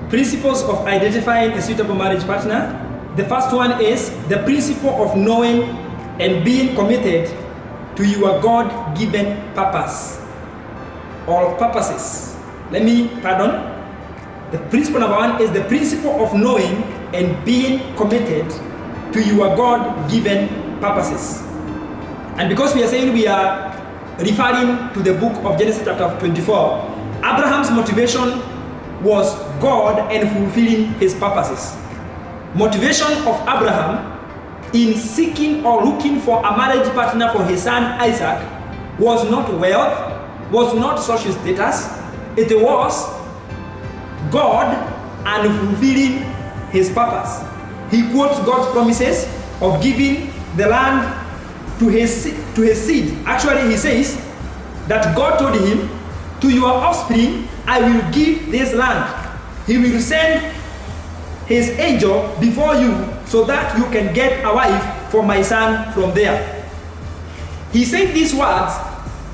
principles of identifying a suitable marriage partner. The first one is the principle of knowing and being committed to your God-given purpose or purposes. The principle number one is the principle of knowing and being committed to your God-given purposes. And because we are saying we are referring to the book of Genesis chapter 24, Abraham's motivation was God and fulfilling his purposes. Motivation of Abraham in seeking or looking for a marriage partner for his son Isaac was not wealth, was not social status, it was God and fulfilling his purpose. He quotes God's promises of giving the land to his seed. Actually, he says that God told him, to your offspring I will give this land. He will send his angel before you so that you can get a wife for my son from there. He said these words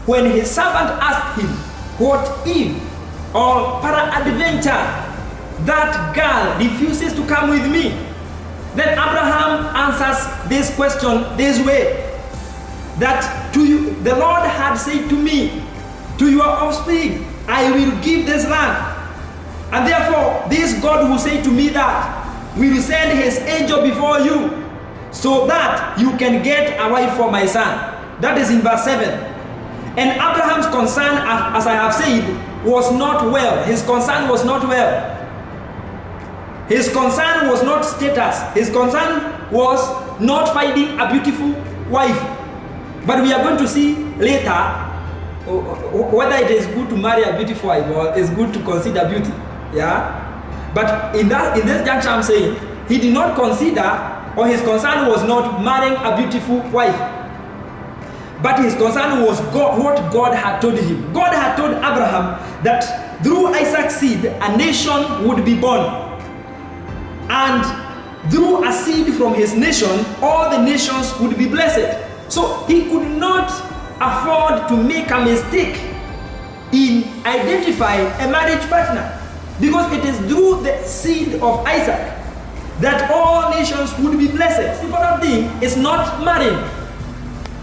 when his servant asked him, what if, or peradventure, that girl refuses to come with me? Then Abraham answers this question this way, that to you, the Lord had said to me, to your offspring I will give this land. And therefore, this God who said to me that will send his angel before you so that you can get a wife for my son. That is in verse 7. And Abraham's concern, as I have said, was not well. His concern was not well. His concern was not status. His concern was not finding a beautiful wife. But we are going to see later whether it is good to marry a beautiful wife or it's good to consider beauty. Yeah, but in this juncture I'm saying he did not consider, or his concern was not marrying a beautiful wife, but his concern was what God had told him. God had told Abraham that through Isaac's seed a nation would be born, and through a seed from his nation all the nations would be blessed. So he could not afford to make a mistake in identifying a marriage partner, because it is through the seed of Isaac that all nations would be blessed. The important thing is not marrying,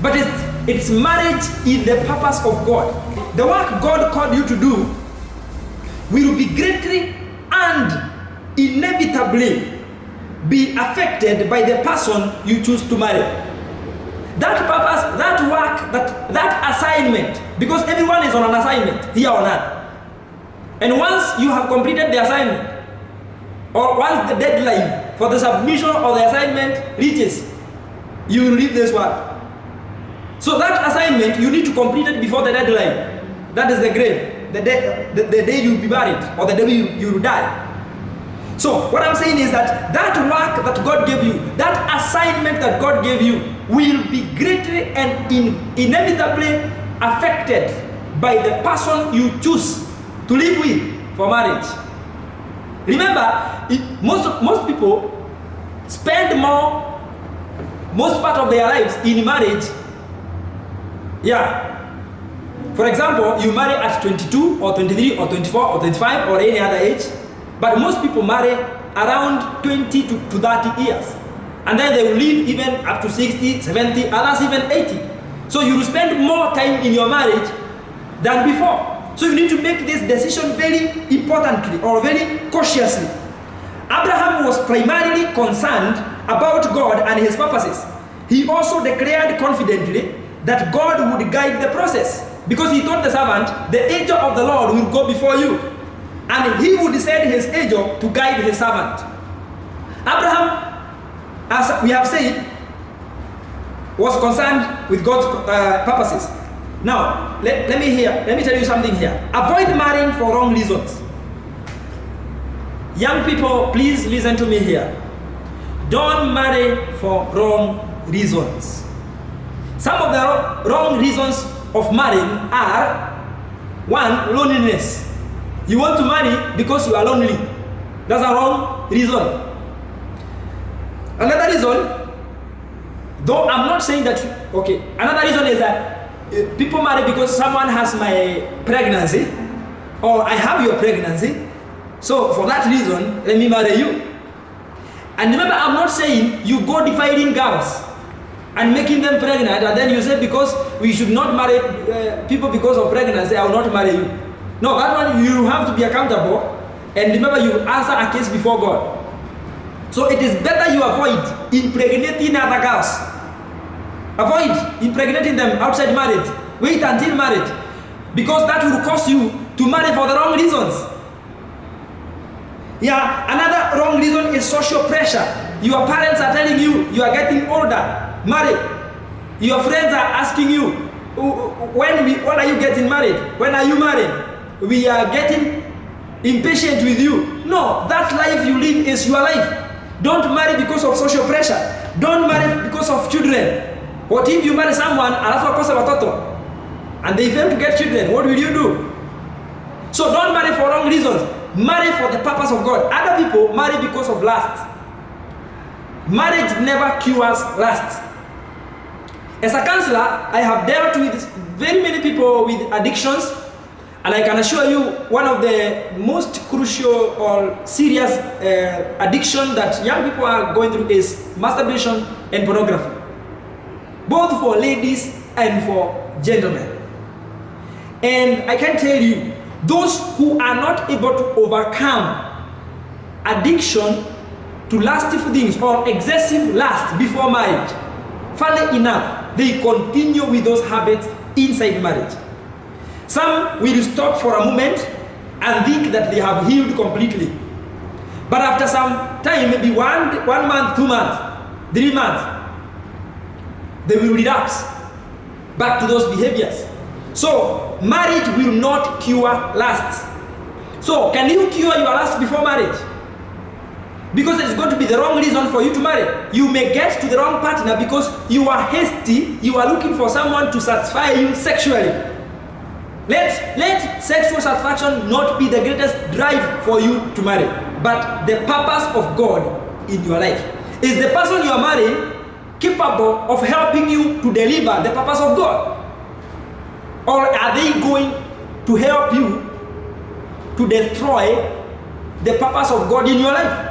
but it's marriage in the purpose of God. The work God called you to do will be greatly and inevitably be affected by the person you choose to marry. That purpose, that work, that assignment, because everyone is on an assignment here on earth. And once you have completed the assignment, or once the deadline for the submission of the assignment reaches, you will leave this world. So that assignment, you need to complete it before the deadline. That is the grave, the day you will be buried, or the day you will die. So what I'm saying is that work that God gave you, that assignment that God gave you, will be greatly and inevitably affected by the person you choose to live with for marriage. Remember, most people spend most part of their lives in marriage. Yeah. For example, you marry at 22 or 23 or 24 or 25 or any other age, but most people marry around 20 to 30 years. And then they will live even up to 60, 70, others even 80. So you will spend more time in your marriage than before. So you need to make this decision very importantly or very cautiously. Abraham was primarily concerned about God and his purposes. He also declared confidently that God would guide the process, because he told the servant, the angel of the Lord will go before you, and he would send his angel to guide his servant. Abraham, as we have said, was concerned with God's purposes. Now, let me tell you something here. Avoid marrying for wrong reasons. Young people, please listen to me here. Don't marry for wrong reasons. Some of the wrong reasons of marrying are: one, loneliness. You want to marry because you are lonely. That's a wrong reason. Another reason, though I'm not saying that, okay, another reason is that people marry because someone has my pregnancy, or I have your pregnancy, So for that reason, let me marry you. And remember, I'm not saying you go defiling girls and making them pregnant, and then you say because we should not marry people because of pregnancy, I will not marry you. No, that one you have to be accountable, and remember you answer a case before God. So it is better you avoid impregnating other girls. Avoid impregnating them outside marriage. Wait until marriage, because that will cause you to marry for the wrong reasons. Yeah, another wrong reason is social pressure. Your parents are telling you you are getting older, marry. Your friends are asking you, when are you getting married? When are you married? We are getting impatient with you. No, that life you live is your life. Don't marry because of social pressure. Don't marry because of children. What if you marry someone alafu akosa watoto and they fail to get children? What will you do? So don't marry for wrong reasons. Marry for the purpose of God. Other people marry because of lust. Marriage never cures lust. As a counselor, I have dealt with very many people with addictions, and I can assure you one of the most crucial or serious addiction that young people are going through is masturbation and pornography, both for ladies and for gentlemen. And I can tell you, those who are not able to overcome addiction to lustful things or excessive lust before marriage, funnily enough, they continue with those habits inside marriage. Some will stop for a moment and think that they have healed completely. But after some time, maybe one month, 2 months, 3 months, they will relapse back to those behaviors. So marriage will not cure lust. So can you cure your lust before marriage? Because it's going to be the wrong reason for you to marry. You may get to the wrong partner because you are hasty, you are looking for someone to satisfy you sexually. Let sexual satisfaction not be the greatest drive for you to marry, but the purpose of God in your life. Is the person you are marrying capable of helping you to deliver the purpose of God? Or are they going to help you to destroy the purpose of God in your life?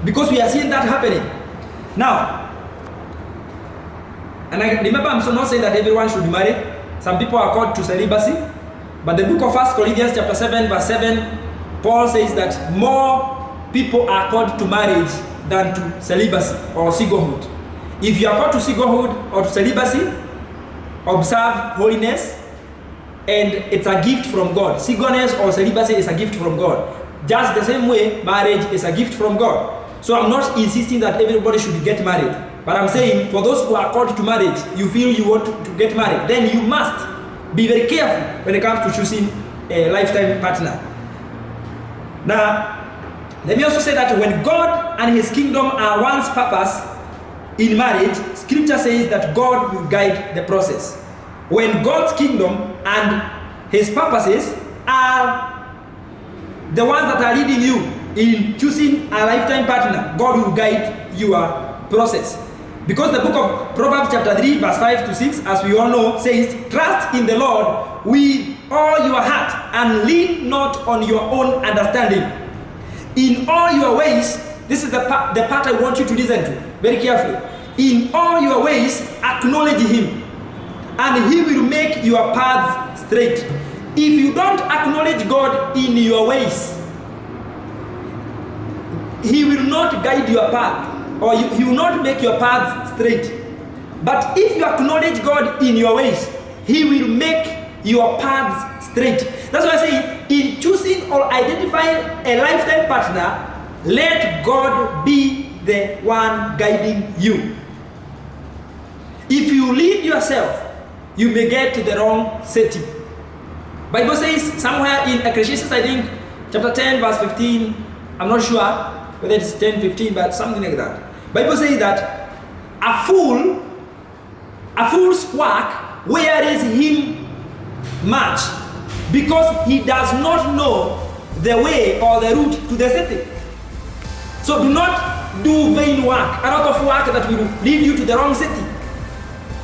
Because we are seeing that happening. Now, and I remember I'm not saying that everyone should marry. Some people are called to celibacy. But the book of 1 Corinthians chapter 7 verse 7, Paul says that more people are called to marriage than to celibacy or singlehood. If you are called to singlehood or to celibacy, observe holiness, and it's a gift from God. Singleness or celibacy is a gift from God. Just the same way, marriage is a gift from God. So I'm not insisting that everybody should get married. But I'm saying, for those who are called to marriage, you feel you want to get married, then you must be very careful when it comes to choosing a lifetime partner. Now, let me also say that when God and His kingdom are one's purpose in marriage, Scripture says that God will guide the process. When God's kingdom and His purposes are the ones that are leading you in choosing a lifetime partner, God will guide your process. Because the book of Proverbs chapter 3 verse 5 to 6, as we all know, says, trust in the Lord with all your heart and lean not on your own understanding. In all your ways, this is the part I want you to listen to very carefully. In all your ways, acknowledge Him, and He will make your paths straight. If you don't acknowledge God in your ways, He will not guide your path, or He will not make your paths straight. But if you acknowledge God in your ways, He will make your paths straight. That's why I say, in choosing or identifying a lifetime partner, let God be the one guiding you. If you lead yourself, you may get to the wrong setting. Bible says somewhere in Ecclesiastes, I think, chapter 10, verse 15, I'm not sure whether it's 10, 15, but something like that. Bible says that a fool's work wearies him much, because he does not know the way or the route to the city. So do not do vain work, a lot of work that will lead you to the wrong city,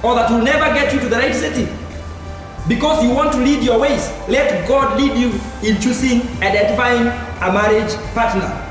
or that will never get you to the right city. because you want to lead your ways. Let God lead you in choosing, identifying a marriage partner.